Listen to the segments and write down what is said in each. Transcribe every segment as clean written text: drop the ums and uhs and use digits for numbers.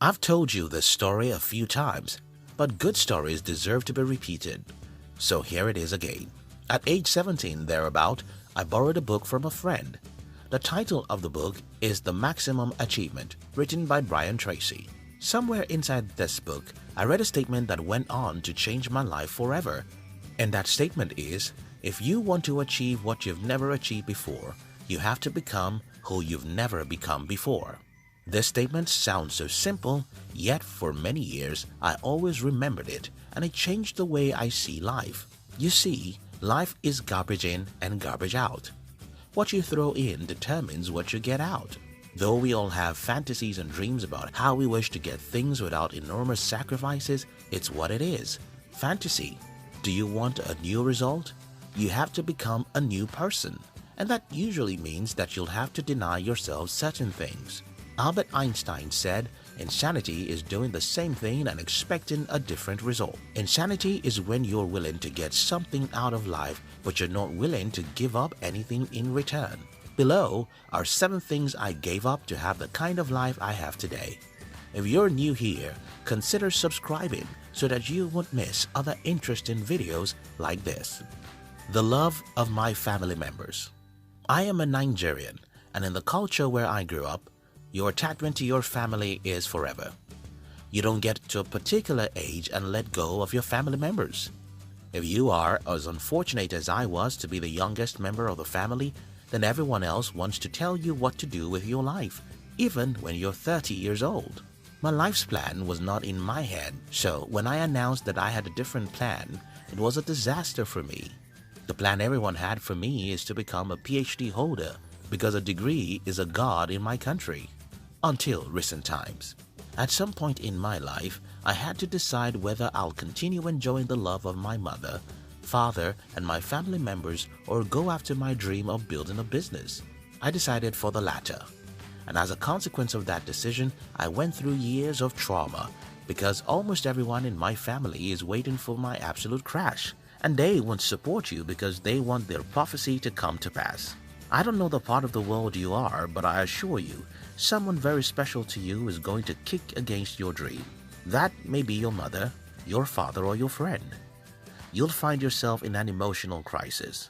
I've told you this story a few times, but good stories deserve to be repeated. So here it is again. At age 17 thereabout, I borrowed a book from a friend. The title of the book is The Maximum Achievement, written by Brian Tracy. Somewhere inside this book, I read a statement that went on to change my life forever. And that statement is, if you want to achieve what you've never achieved before, you have to become who you've never become before. This statement sounds so simple, yet for many years I always remembered it, and it changed the way I see life. You see, life is garbage in and garbage out. What you throw in determines what you get out. Though we all have fantasies and dreams about how we wish to get things without enormous sacrifices, it's what it is. Fantasy. Do you want a new result? You have to become a new person, and that usually means that you'll have to deny yourself certain things. Albert Einstein said, insanity is doing the same thing and expecting a different result. Insanity is when you're willing to get something out of life, but you're not willing to give up anything in return. Below are 7 things I gave up to have the kind of life I have today. If you're new here, consider subscribing so that you won't miss other interesting videos like this. The love of my family members. I am a Nigerian, and in the culture where I grew up, your attachment to your family is forever. You don't get to a particular age and let go of your family members. If you are as unfortunate as I was to be the youngest member of the family, then everyone else wants to tell you what to do with your life, even when you're 30 years old. My life's plan was not in my head, so when I announced that I had a different plan, it was a disaster for me. The plan everyone had for me is to become a PhD holder because a degree is a god in my country. Until recent times. At some point in my life, I had to decide whether I'll continue enjoying the love of my mother, father, and my family members, or go after my dream of building a business. I decided for the latter. And as a consequence of that decision, I went through years of trauma because almost everyone in my family is waiting for my absolute crash, and they won't support you because they want their prophecy to come to pass. I don't know the part of the world you are, but I assure you, someone very special to you is going to kick against your dream. That may be your mother, your father, or your friend. You'll find yourself in an emotional crisis.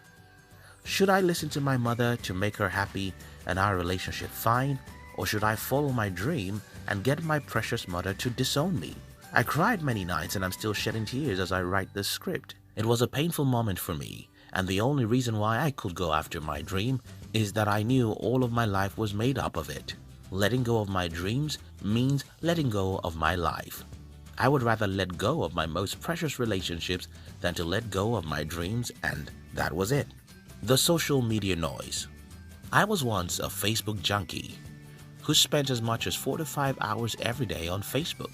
Should I listen to my mother to make her happy and our relationship fine, or should I follow my dream and get my precious mother to disown me? I cried many nights and I'm still shedding tears as I write this script. It was a painful moment for me, and the only reason why I could go after my dream is that I knew all of my life was made up of it. Letting go of my dreams means letting go of my life. I would rather let go of my most precious relationships than to let go of my dreams, and that was it. The social media noise. I was once a Facebook junkie who spent as much as 4 to 5 hours every day on Facebook.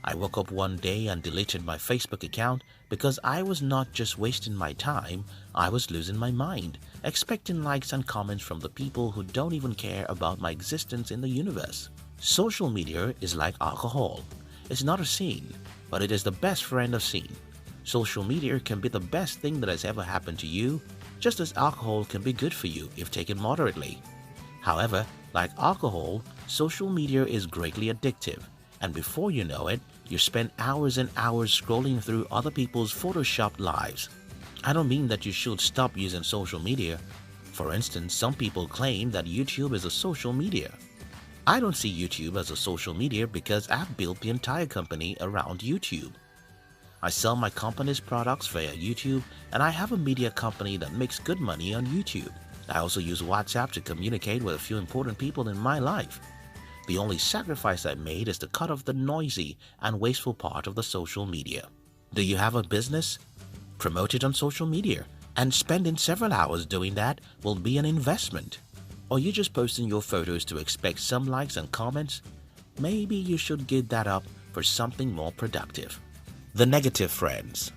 I woke up one day and deleted my Facebook account because I was not just wasting my time, I was losing my mind, expecting likes and comments from the people who don't even care about my existence in the universe. Social media is like alcohol. It's not a sin, but it is the best friend of sin. Social media can be the best thing that has ever happened to you, just as alcohol can be good for you if taken moderately. However, like alcohol, social media is greatly addictive, and before you know it, you spend hours and hours scrolling through other people's photoshopped lives. I don't mean that you should stop using social media. For instance, some people claim that YouTube is a social media. I don't see YouTube as a social media because I've built the entire company around YouTube. I sell my company's products via YouTube, and I have a media company that makes good money on YouTube. I also use WhatsApp to communicate with a few important people in my life. The only sacrifice I made is to cut off the noisy and wasteful part of the social media. Do you have a business? Promote it on social media, and spending several hours doing that will be an investment. Or you just posting your photos to expect some likes and comments? Maybe you should give that up for something more productive. The negative friends.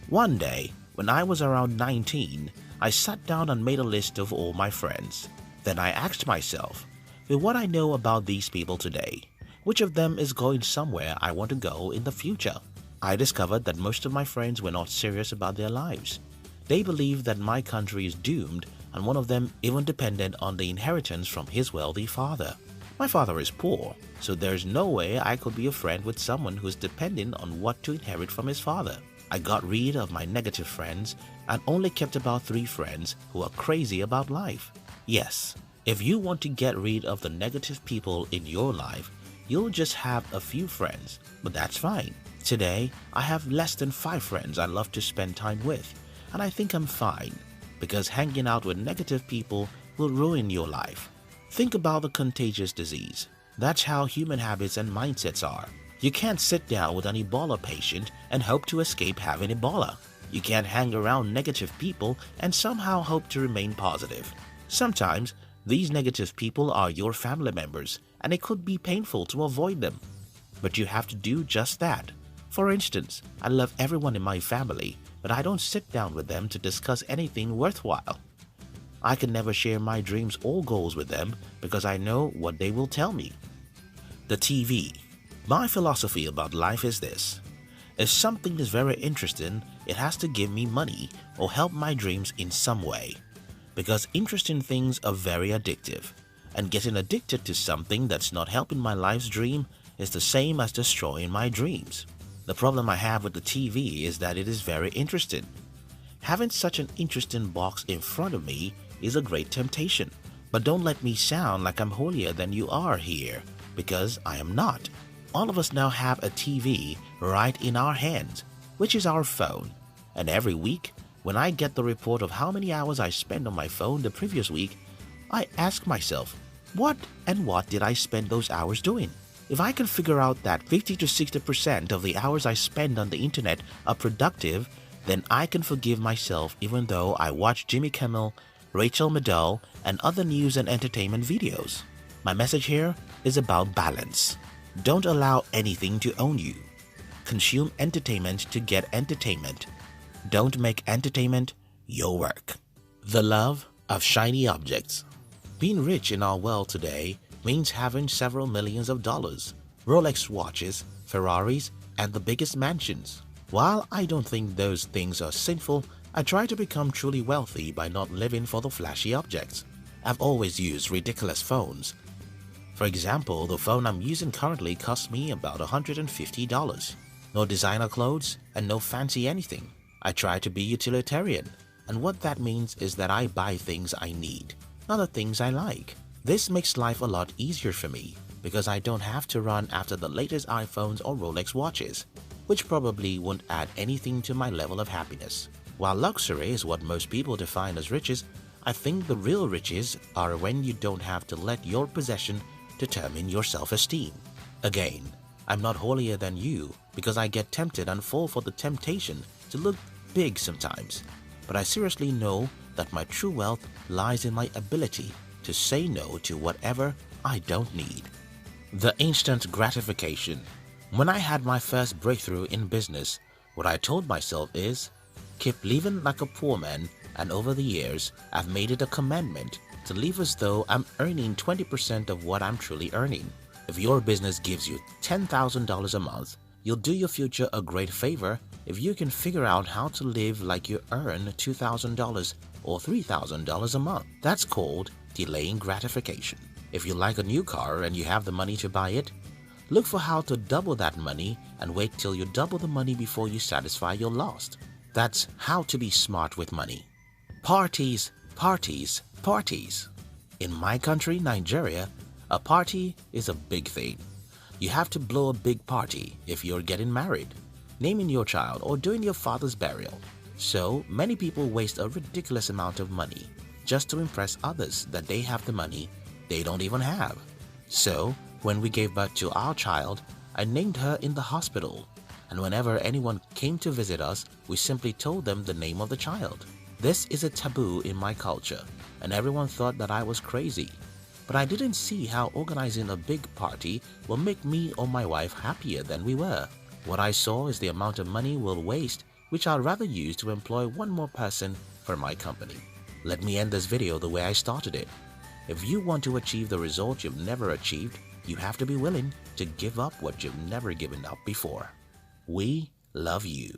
One day, when I was around 19, I sat down and made a list of all my friends. Then I asked myself, with what I know about these people today, which of them is going somewhere I want to go in the future? I discovered that most of my friends were not serious about their lives. They believed that my country is doomed, and one of them even depended on the inheritance from his wealthy father. My father is poor, so there's no way I could be a friend with someone who's dependent on what to inherit from his father. I got rid of my negative friends and only kept about 3 friends who are crazy about life. Yes, if you want to get rid of the negative people in your life, you'll just have a few friends, but that's fine. Today, I have less than 5 friends I love to spend time with, and I think I'm fine, because hanging out with negative people will ruin your life. Think about the contagious disease. That's how human habits and mindsets are. You can't sit down with an Ebola patient and hope to escape having Ebola. You can't hang around negative people and somehow hope to remain positive. Sometimes, these negative people are your family members, and it could be painful to avoid them. But you have to do just that. For instance, I love everyone in my family, but I don't sit down with them to discuss anything worthwhile. I can never share my dreams or goals with them because I know what they will tell me. The TV. My philosophy about life is this. If something is very interesting, it has to give me money or help my dreams in some way. Because interesting things are very addictive, and getting addicted to something that's not helping my life's dream is the same as destroying my dreams. The problem I have with the TV is that it is very interesting. Having such an interesting box in front of me is a great temptation, but don't let me sound like I'm holier than you are here, because I am not. All of us now have a TV right in our hands, which is our phone, and every week, when I get the report of how many hours I spent on my phone the previous week, I ask myself, what did I spend those hours doing? If I can figure out that 50 to 60% of the hours I spend on the internet are productive, then I can forgive myself even though I watch Jimmy Kimmel, Rachel Maddow, and other news and entertainment videos. My message here is about balance. Don't allow anything to own you. Consume entertainment to get entertainment. Don't make entertainment your work. The love of shiny objects. Being rich in our world today means having several millions of dollars, Rolex watches, Ferraris, and the biggest mansions. While I don't think those things are sinful, I try to become truly wealthy by not living for the flashy objects. I've always used ridiculous phones. For example, the phone I'm using currently costs me about $150. No designer clothes and no fancy anything. I try to be utilitarian, and what that means is that I buy things I need, not the things I like. This makes life a lot easier for me because I don't have to run after the latest iPhones or Rolex watches, which probably won't add anything to my level of happiness. While luxury is what most people define as riches, I think the real riches are when you don't have to let your possession determine your self-esteem. Again, I'm not holier than you because I get tempted and fall for the temptation to look big sometimes, but I seriously know that my true wealth lies in my ability to say no to whatever I don't need. The instant gratification. When I had my first breakthrough in business, what I told myself is, keep living like a poor man, and over the years, I've made it a commandment to live as though I'm earning 20% of what I'm truly earning. If your business gives you $10,000 a month, you'll do your future a great favor if you can figure out how to live like you earn $2,000 or $3,000 a month. That's called delaying gratification. If you like a new car and you have the money to buy it, look for how to double that money and wait till you double the money before you satisfy your loss. That's how to be smart with money. Parties, parties, parties. In my country, Nigeria, a party is a big thing. You have to blow a big party if you're getting married, naming your child, or doing your father's burial. So many people waste a ridiculous amount of money just to impress others that they have the money they don't even have. So when we gave birth to our child, I named her in the hospital, and whenever anyone came to visit us, we simply told them the name of the child. This is a taboo in my culture, and everyone thought that I was crazy. But I didn't see how organizing a big party will make me or my wife happier than we were. What I saw is the amount of money we'll waste, which I'd rather use to employ one more person for my company. Let me end this video the way I started it. If you want to achieve the result you've never achieved, you have to be willing to give up what you've never given up before. We love you.